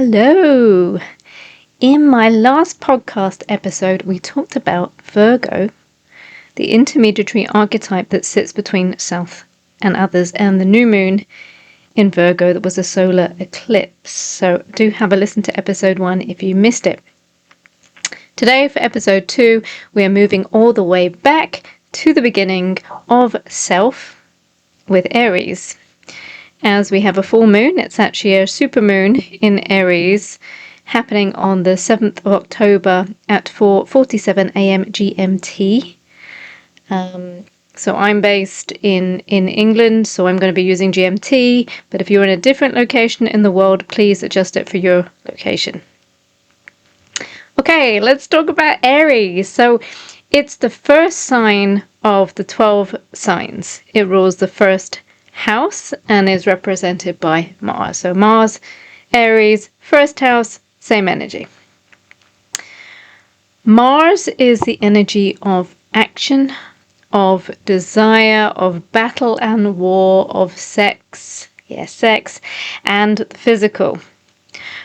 Hello! In my last podcast episode, we talked about Virgo, the intermediary archetype that sits between self and others, and the new moon in Virgo that was a solar eclipse. So do have a listen to episode 1 if you missed it. Today for episode 2, we are moving all the way back to the beginning of self with Aries. As we have a full moon, it's actually a supermoon in Aries happening on the 7th of October at 4:47 a.m. GMT. So I'm based in England, so I'm going to be using GMT, but if you're in a different location in the world, please adjust it for your location. Okay, let's talk about Aries. So it's the first sign of the 12 signs. It rules the first house and is represented by Mars. So Mars, Aries, first house, same energy. Mars is the energy of action, of desire, of battle and war, of sex, sex, and physical.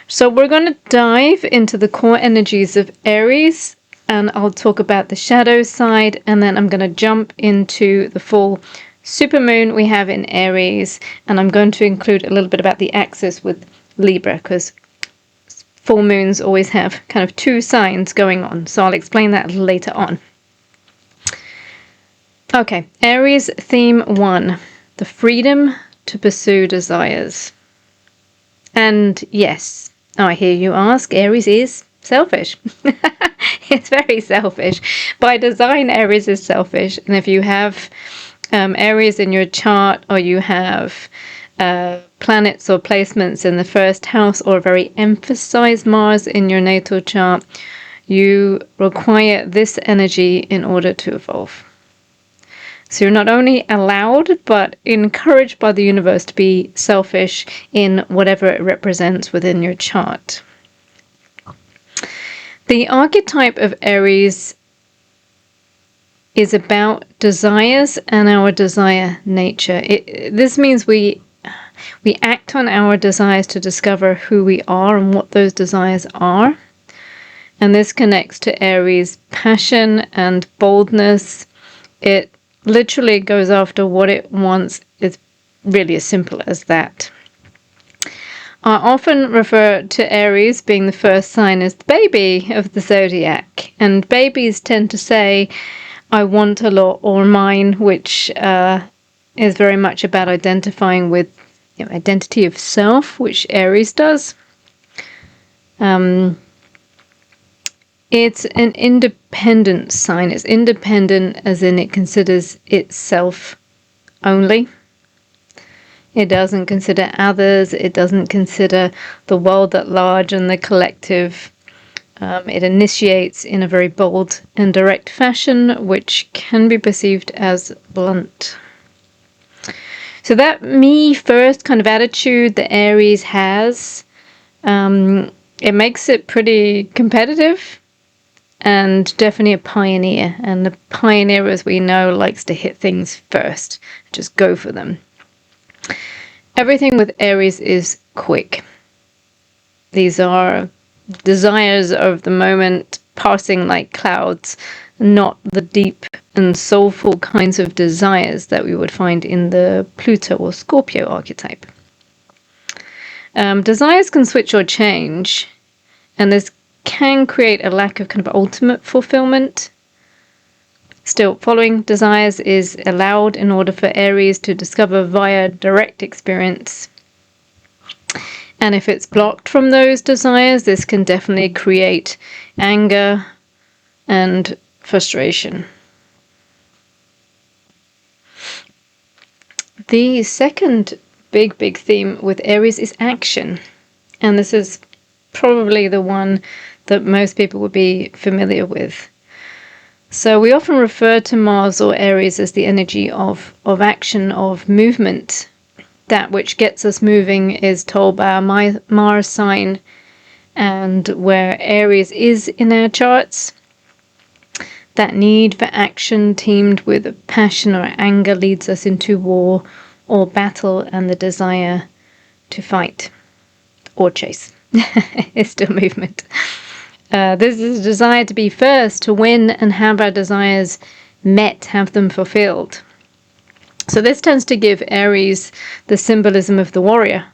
So we're going to dive into the core energies of Aries, and I'll talk about the shadow side, and then I'm going to jump into the full supermoon we have in Aries, and I'm going to include a little bit about the axis with Libra, because full moons always have kind of two signs going on, so I'll explain that later on. Okay, Aries theme 1, the freedom to pursue desires. And yes, I hear you ask, Aries is selfish. It's very selfish. By design, Aries is selfish, and if you have Aries in your chart, or you have planets or placements in the first house, or very emphasized Mars in your natal chart, you require this energy in order to evolve. So you're not only allowed, but encouraged by the universe to be selfish in whatever it represents within your chart. The archetype of Aries is about desires and our desire nature. This means we act on our desires to discover who we are and what those desires are. And this connects to Aries' passion and boldness. It literally goes after what it wants. It's really as simple as that. I often refer to Aries being the first sign as the baby of the zodiac. And babies tend to say, I want a lot, or mine, which is very much about identifying with identity of self, which Aries does. It's an independent sign. It's independent as in it considers itself only. It doesn't consider others. It doesn't consider the world at large and the collective. It initiates in a very bold and direct fashion, which can be perceived as blunt. So that me first kind of attitude that Aries has, it makes it pretty competitive and definitely a pioneer. And the pioneer, as we know, likes to hit things first, just go for them. Everything with Aries is quick. These are desires of the moment, passing like clouds, not the deep and soulful kinds of desires that we would find in the Pluto or Scorpio archetype. Desires can switch or change, and this can create a lack of kind of ultimate fulfillment. Still, following desires is allowed in order for Aries to discover via direct experience. And if it's blocked from those desires, this can definitely create anger and frustration. The second big theme with Aries is action. And this is probably the one that most people would be familiar with. So we often refer to Mars or Aries as the energy of action, of movement. That which gets us moving is told by our Mars sign, and where Aries is in our charts, that need for action teamed with passion or anger leads us into war or battle and the desire to fight or chase. It's still movement. This is a desire to be first, to win and have our desires met, have them fulfilled. So this tends to give Aries the symbolism of the warrior.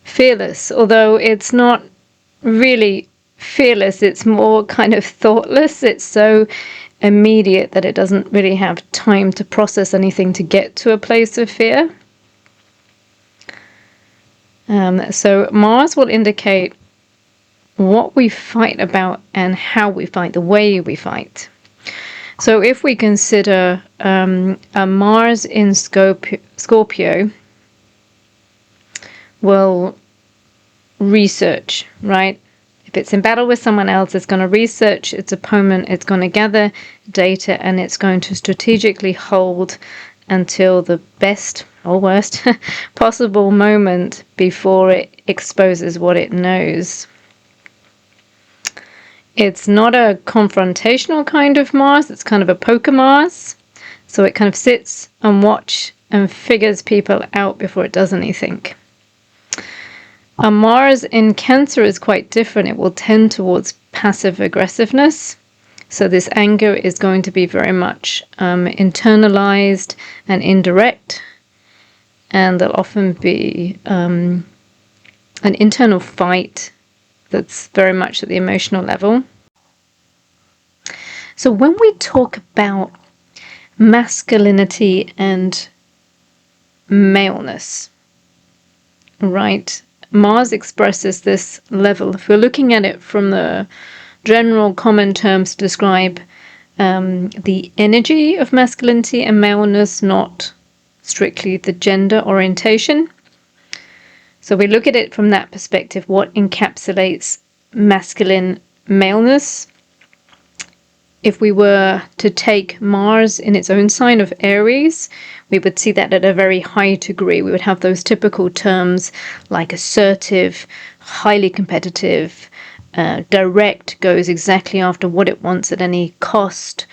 Fearless, although it's not really fearless, it's more kind of thoughtless. It's so immediate that it doesn't really have time to process anything to get to a place of fear. So Mars will indicate what we fight about and how we fight, the way we fight. So if we consider a Mars in Scorpio will research, right? If it's in battle with someone else, it's going to research its opponent, it's going to gather data, and it's going to strategically hold until the best or worst possible moment before it exposes what it knows. It's not a confrontational kind of Mars, it's kind of a poker Mars. So it kind of sits and watch and figures people out before it does anything. A Mars in Cancer is quite different. It will tend towards passive aggressiveness. So this anger is going to be very much internalized and indirect. And there'll often be an internal fight that's very much at the emotional level. So when we talk about masculinity and maleness, right? Mars expresses this level. If we're looking at it from the general common terms to describe the energy of masculinity and maleness, not strictly the gender orientation. So we look at it from that perspective, what encapsulates masculine maleness. If we were to take Mars in its own sign of Aries, we would see that at a very high degree. We would have those typical terms like assertive, highly competitive, direct, goes exactly after what it wants at any cost,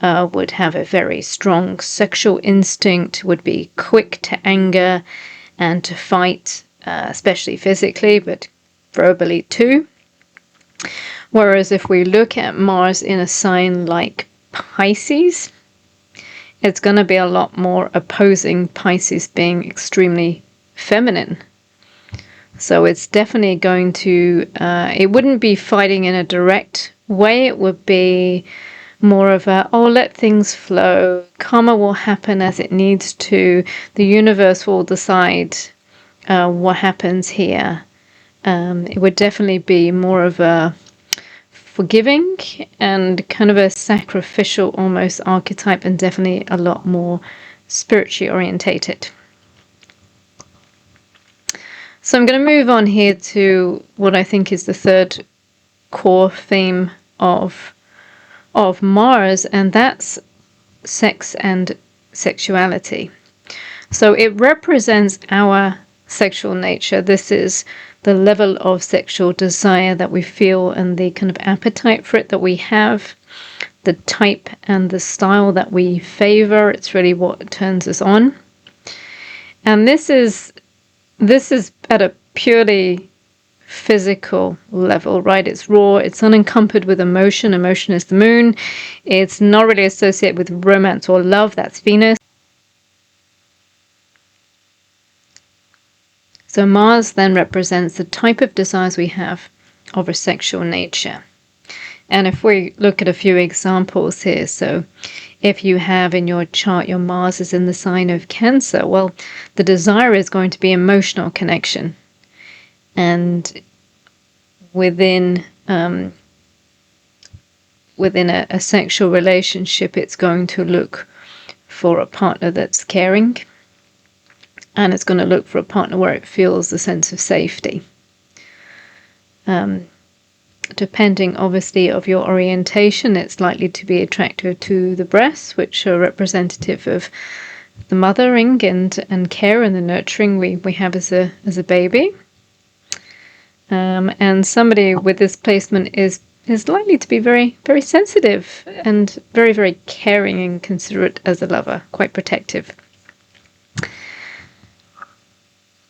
would have a very strong sexual instinct, would be quick to anger and to fight, especially physically, but verbally too. Whereas if we look at Mars in a sign like Pisces, it's going to be a lot more opposing, Pisces being extremely feminine. So it's definitely going to, it wouldn't be fighting in a direct way. It would be more of a, oh, let things flow. Karma will happen as it needs to. The universe will decide what happens here. It would definitely be more of a forgiving and kind of a sacrificial almost archetype, and definitely a lot more spiritually orientated. So I'm going to move on here to what I think is the third core theme of Mars, and that's sex and sexuality. So it represents our sexual nature. This is the level of sexual desire that we feel and the kind of appetite for it that we have, the type and the style that we favor. It's really what turns us on. And this is at a purely physical level, right? It's raw, it's unencumbered with emotion. Emotion is the moon. It's not really associated with romance or love. That's Venus. So Mars then represents the type of desires we have of a sexual nature. And if we look at a few examples here, so if you have in your chart your Mars is in the sign of Cancer, well, the desire is going to be emotional connection. And within a sexual relationship, it's going to look for a partner that's caring. And it's going to look for a partner where it feels the sense of safety. Depending, obviously, of your orientation, it's likely to be attracted to the breasts, which are representative of the mothering and care and the nurturing we have as a baby. And somebody with this placement is likely to be very, very sensitive and very, very caring and considerate as a lover, quite protective.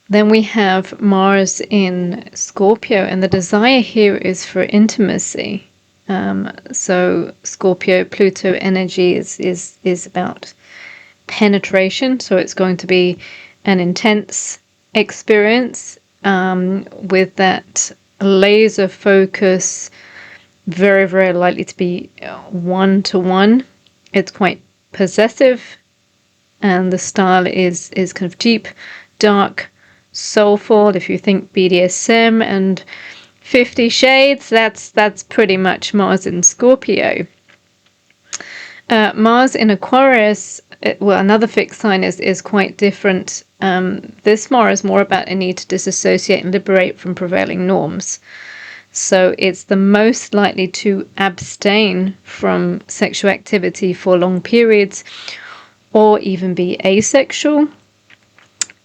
Then we have Mars in Scorpio, and the desire here is for intimacy. So Scorpio Pluto energy is about penetration. So it's going to be an intense experience with that laser focus, very, very likely to be one-to-one. It's quite possessive, and the style is kind of deep, dark, soulful. If you think BDSM and 50 Shades, that's pretty much Mars in Scorpio. Mars in Aquarius, well, another fixed sign is quite different. This Mars is more about a need to disassociate and liberate from prevailing norms. So it's the most likely to abstain from sexual activity for long periods, or even be asexual.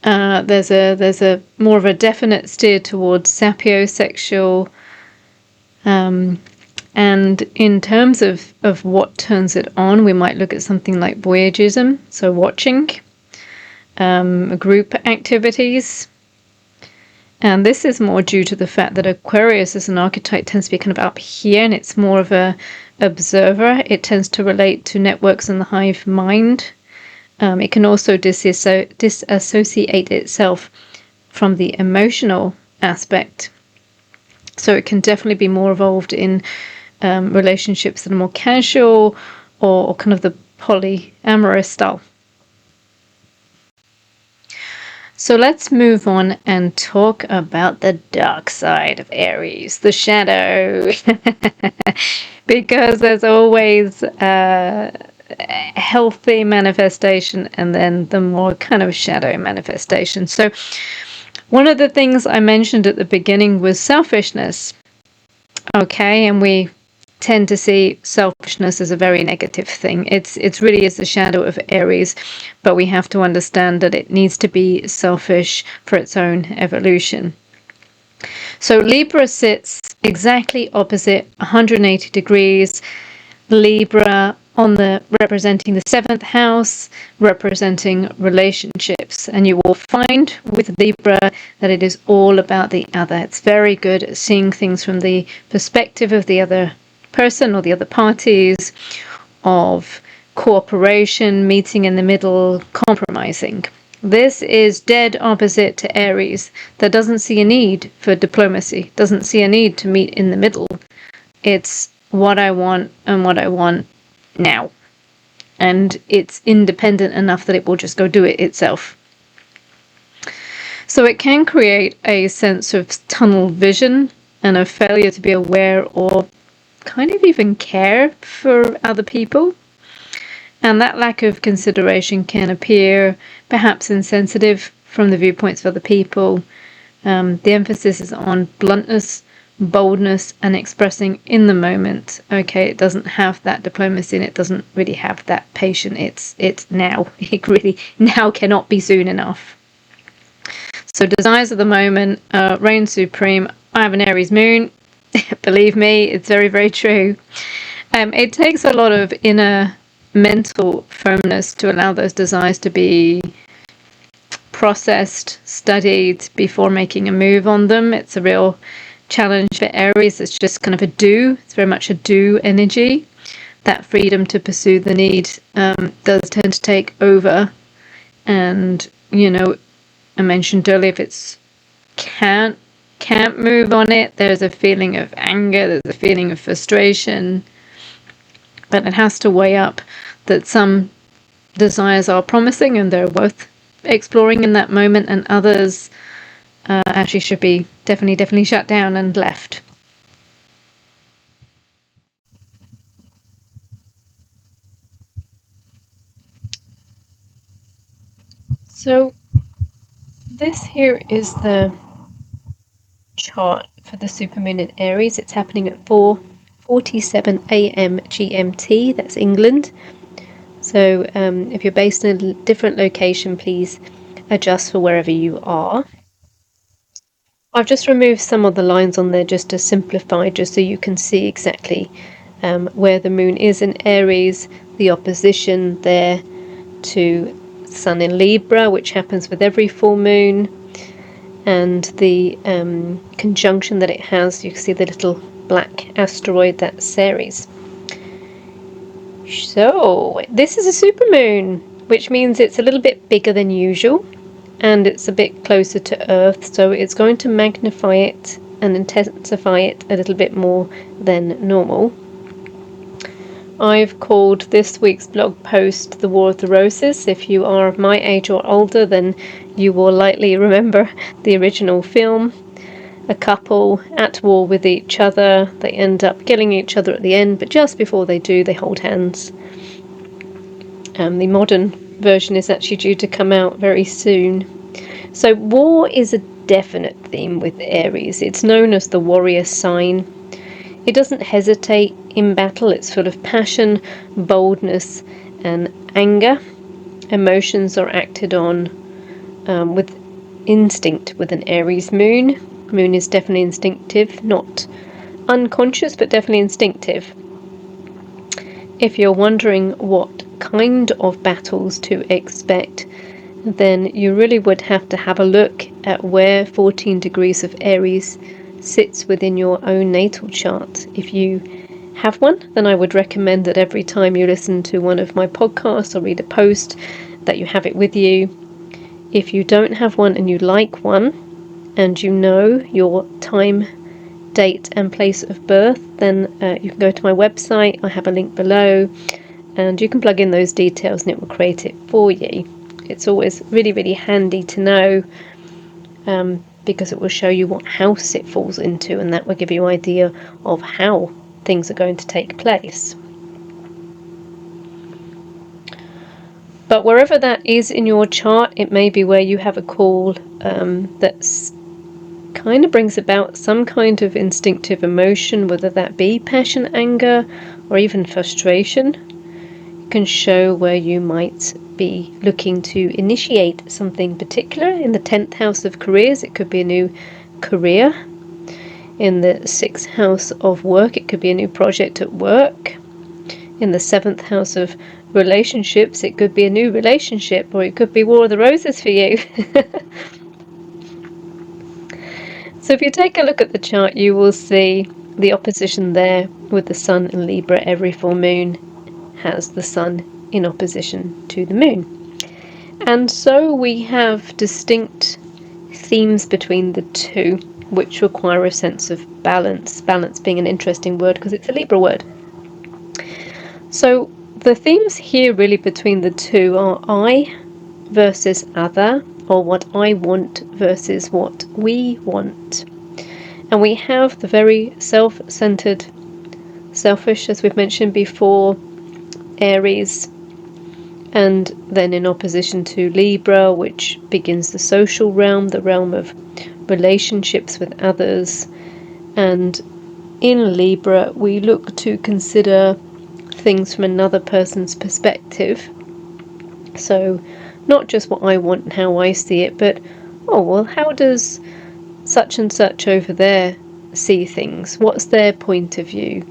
There's a more of a definite steer towards sapiosexual. And in terms of what turns it on, we might look at something like voyeurism, so watching, group activities. And this is more due to the fact that Aquarius as an archetype tends to be kind of up here, and it's more of a observer. It tends to relate to networks in the hive mind. It can also disassociate itself from the emotional aspect. So it can definitely be more involved in relationships that are more casual, or kind of the polyamorous style. So let's move on and talk about the dark side of Aries, the shadow. Because there's always a healthy manifestation and then the more kind of shadow manifestation. So one of the things I mentioned at the beginning was selfishness. Okay, and we tend to see selfishness as a very negative thing. It's really is the shadow of Aries, but we have to understand that it needs to be selfish for its own evolution. So Libra sits exactly opposite 180 degrees. Libra on the representing the 7th house, representing relationships, and you will find with Libra that it is all about the other. It's very good at seeing things from the perspective of the other person or the other parties, of cooperation, meeting in the middle, compromising. This is dead opposite to Aries, that doesn't see a need for diplomacy, doesn't see a need to meet in the middle. It's what I want and what I want now. And it's independent enough that it will just go do it itself. So it can create a sense of tunnel vision and a failure to be aware or kind of even care for other people. And that lack of consideration can appear perhaps insensitive from the viewpoints of other people. The emphasis is on bluntness, boldness, and expressing in the moment. Okay, it doesn't have that diplomacy, and it doesn't really have that patience. It's now. It really now cannot be soon enough. So desires of the moment reign supreme. I have an Aries moon. Believe me, it's very, very true. It takes a lot of inner mental firmness to allow those desires to be processed, studied before making a move on them. It's a real challenge for Aries. It's just kind of a do. It's very much a do energy. That freedom to pursue the need does tend to take over. And, I mentioned earlier, if it's can't move on it, there's a feeling of anger, there's a feeling of frustration. But it has to weigh up that some desires are promising and they're worth exploring in that moment, and others actually should be definitely shut down and left. So this here is the chart for the supermoon in Aries. It's happening at 4:47 a.m. GMT. That's England. So if you're based in a different location, please adjust for wherever you are. I've just removed some of the lines on there just to simplify, just so you can see exactly where the moon is in Aries, the opposition there to Sun in Libra, which happens with every full moon. and the conjunction that it has. You can see the little black asteroid, that's Ceres. So this is a supermoon, which means it's a little bit bigger than usual, and it's a bit closer to Earth, so it's going to magnify it and intensify it a little bit more than normal. I've called this week's blog post The War of the Roses. If you are of my age or older, then you will likely remember the original film. A couple at war with each other. They end up killing each other at the end, but just before they do, they hold hands. The modern version is actually due to come out very soon. So war is a definite theme with Aries. It's known as the warrior sign. It doesn't hesitate in battle. It's full of passion, boldness, and anger. Emotions are acted on with instinct with an Aries moon. Moon is definitely instinctive, not unconscious, but definitely instinctive. If you're wondering what kind of battles to expect, then you really would have to have a look at where 14 degrees of Aries sits within your own natal chart. If you have one, then I would recommend that every time you listen to one of my podcasts or read a post, that you have it with you. If you don't have one and you like one, and you know your time, date and place of birth, then you can go to my website. I have a link below, and you can plug in those details and it will create it for you. It's always really, really handy to know, because it will show you what house it falls into, and that will give you an idea of how things are going to take place. But wherever that is in your chart, it may be where you have a call that's kind of brings about some kind of instinctive emotion, whether that be passion, anger, or even frustration. It can show where you might be looking to initiate something particular. In the 10th house of careers, it could be a new career. In the 6th house of work, it could be a new project at work. In the 7th house of relationships, it could be a new relationship, or it could be War of the Roses for you. So if you take a look at the chart, you will see the opposition there with the Sun in Libra. Every full moon has the Sun in opposition to the moon. And so we have distinct themes between the two, which require a sense of balance. Balance being an interesting word because it's a Libra word. So the themes here really between the two are I versus other, or what I want versus what we want. And we have the very self-centered, selfish, as we've mentioned before, Aries, and then in opposition to Libra, which begins the social realm, the realm of relationships with others. And in Libra, we look to consider things from another person's perspective. So not just what I want and how I see it, but, oh, well, how does such and such over there see things? What's their point of view?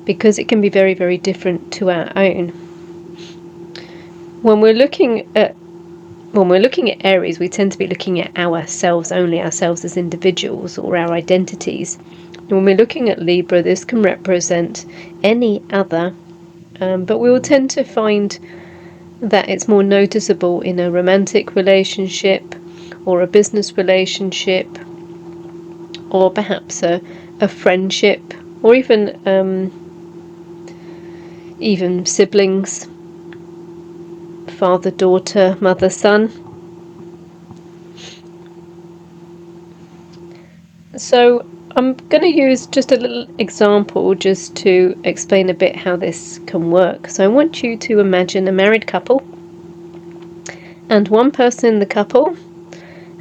Because it can be very, very different to our own. When we're looking at Aries, we tend to be looking at ourselves only, ourselves as individuals or our identities. And when we're looking at Libra, this can represent any other, but we will tend to find that it's more noticeable in a romantic relationship or a business relationship, or perhaps a friendship, or even siblings, father, daughter, mother, son. So I'm going to use just a little example just to explain a bit how this can work. So I want you to imagine a married couple, and one person in the couple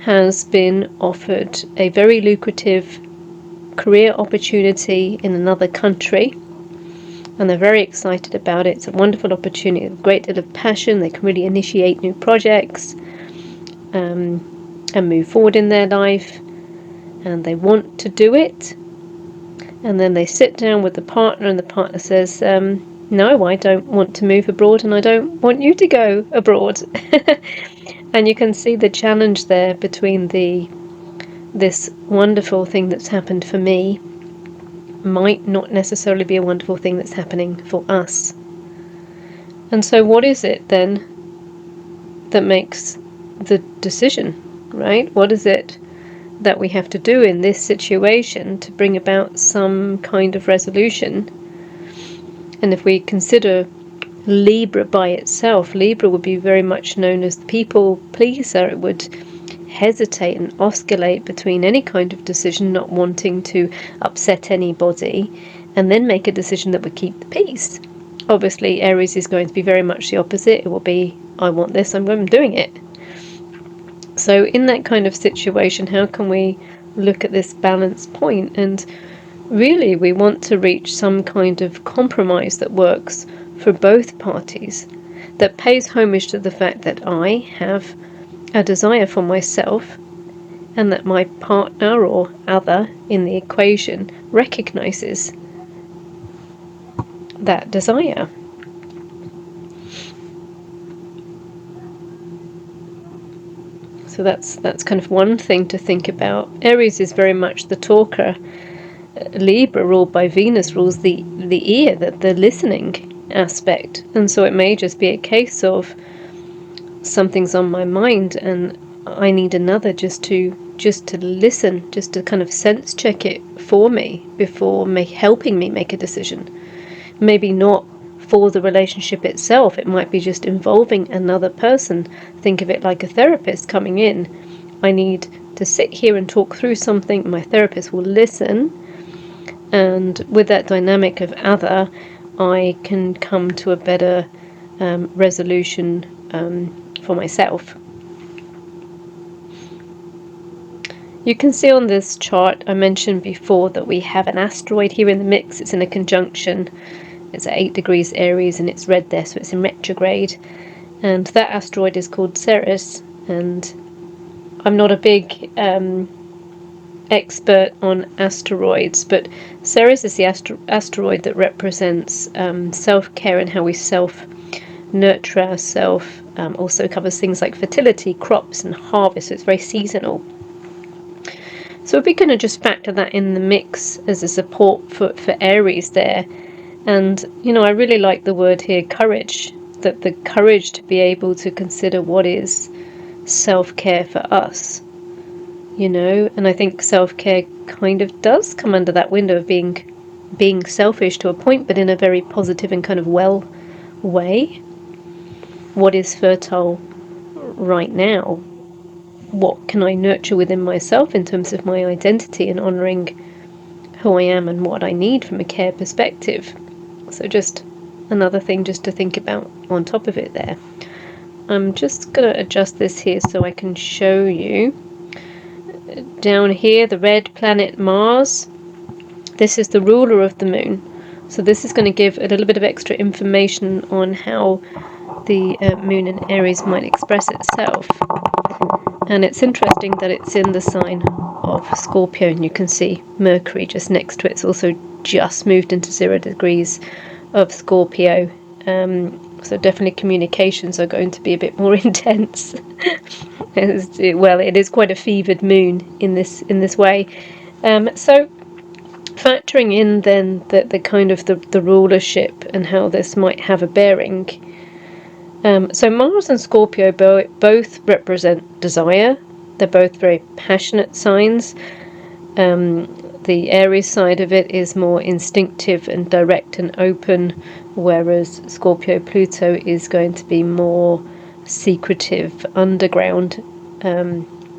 has been offered a very lucrative career opportunity in another country, and they're very excited about it. It's a wonderful opportunity, a great deal of passion. They can really initiate new projects and move forward in their life, and they want to do it. And then they sit down with the partner, and the partner says, no, I don't want to move abroad, and I don't want you to go abroad. And you can see the challenge there between the this wonderful thing that's happened for me might not necessarily be a wonderful thing that's happening for us. And so what is it then that makes the decision, right? What is it that we have to do in this situation to bring about some kind of resolution? And if we consider Libra by itself, Libra would be very much known as the people pleaser. It would hesitate and oscillate between any kind of decision, not wanting to upset anybody, and then make a decision that would keep the peace. Obviously, Aries is going to be very much the opposite. It will be, I want this, I'm doing it. So in that kind of situation, how can we look at this balance point? And really, we want to reach some kind of compromise that works for both parties, that pays homage to the fact that I have a desire for myself, and that my partner or other in the equation recognizes that desire. So that's kind of one thing to think about. Aries is very much the talker. Libra, ruled by Venus, rules the ear, the listening aspect. And so it may just be a case of something's on my mind and I need another just to listen, just to kind of sense check it for me before helping me make a decision. Maybe not for the relationship itself, it might be just involving another person. Think of it like a therapist coming in. I need to sit here and talk through something, my therapist will listen, and with that dynamic of other, I can come to a better resolution for myself. You can see on this chart, I mentioned before that we have an asteroid here in the mix. It's in a conjunction. It's at 8 degrees Aries and it's red there, so it's in retrograde. And that asteroid is called Ceres. And I'm not a big expert on asteroids, but Ceres is the asteroid that represents self-care and how we self-nurture ourselves. Also covers things like fertility, crops and harvest, so it's very seasonal. So we're going to just factor that in the mix as a support for Aries there. And, I really like the word here, courage, that the courage to be able to consider what is self-care for us, and I think self-care kind of does come under that window of being selfish to a point, but in a very positive and kind of well way. What is fertile right now? What can I nurture within myself in terms of my identity and honouring who I am and what I need from a care perspective? So just another thing just to think about on top of it there. I'm just going to adjust this here so I can show you. Down here, the red planet Mars, this is the ruler of the moon. So this is going to give a little bit of extra information on how the moon in Aries might express itself. And it's interesting that it's in the sign of Scorpio, and you can see Mercury just next to it. It's also just moved into 0 degrees of Scorpio. So definitely communications are going to be a bit more intense. Well, it is quite a fevered moon in this way. So factoring in then the kind of the rulership and how this might have a bearing. So Mars and Scorpio both represent desire. They're both very passionate signs. The Aries side of it is more instinctive and direct and open, whereas Scorpio Pluto is going to be more secretive, underground.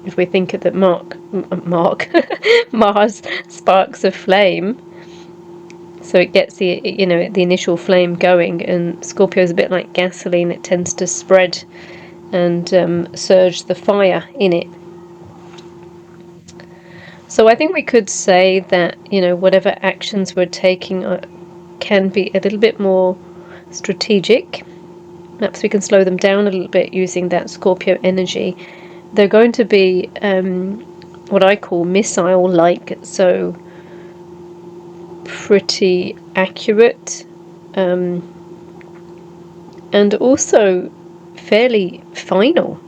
If we think of that Mars sparks of flame, so it gets the initial flame going, and Scorpio is a bit like gasoline. It tends to spread and surge the fire in it. So I think we could say that whatever actions we're taking can be a little bit more strategic. Perhaps we can slow them down a little bit using that Scorpio energy. They're going to be what I call missile-like, so pretty accurate, and also fairly final.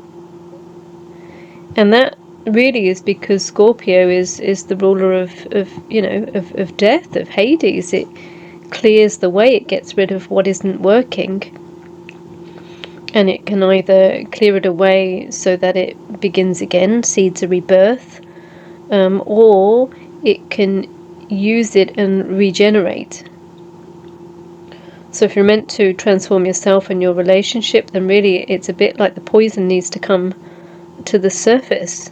And that really is because Scorpio is the ruler of death, of Hades. It clears the way, it gets rid of what isn't working, and it can either clear it away so that it begins again, seeds a rebirth, or it can use it and regenerate. So if you're meant to transform yourself and your relationship, then really it's a bit like the poison needs to come to the surface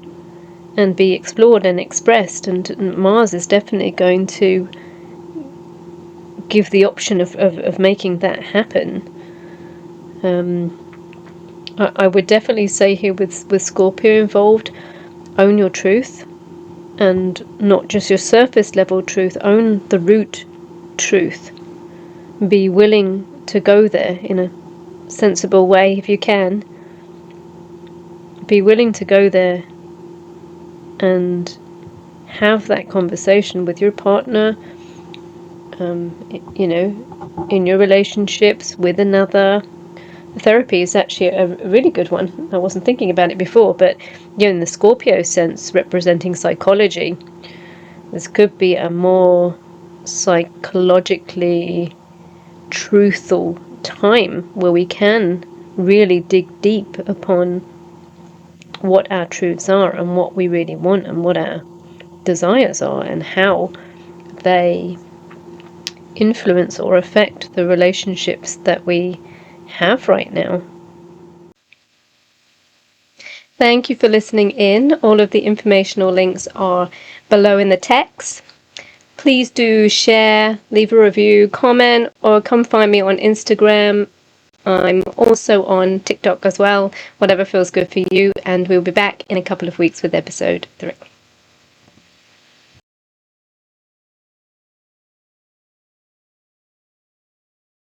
and be explored and expressed, and Mars is definitely going to give the option of making that happen. I would definitely say here with Scorpio involved, own your truth, and not just your surface level truth, own the root truth. Be willing to go there in a sensible way if you can. Be willing to go there and have that conversation with your partner, in your relationships, with another. Therapy is actually a really good one. I wasn't thinking about it before, but in the Scorpio sense, representing psychology, this could be a more psychologically truthful time where we can really dig deep upon what our truths are and what we really want and what our desires are and how they influence or affect the relationships that we have right now. Thank you for listening in. All of the informational links are below in the text. Please do share, leave a review, comment, or come find me on Instagram. I'm also on TikTok as well, whatever feels good for you, and we'll be back in a couple of weeks with episode 3.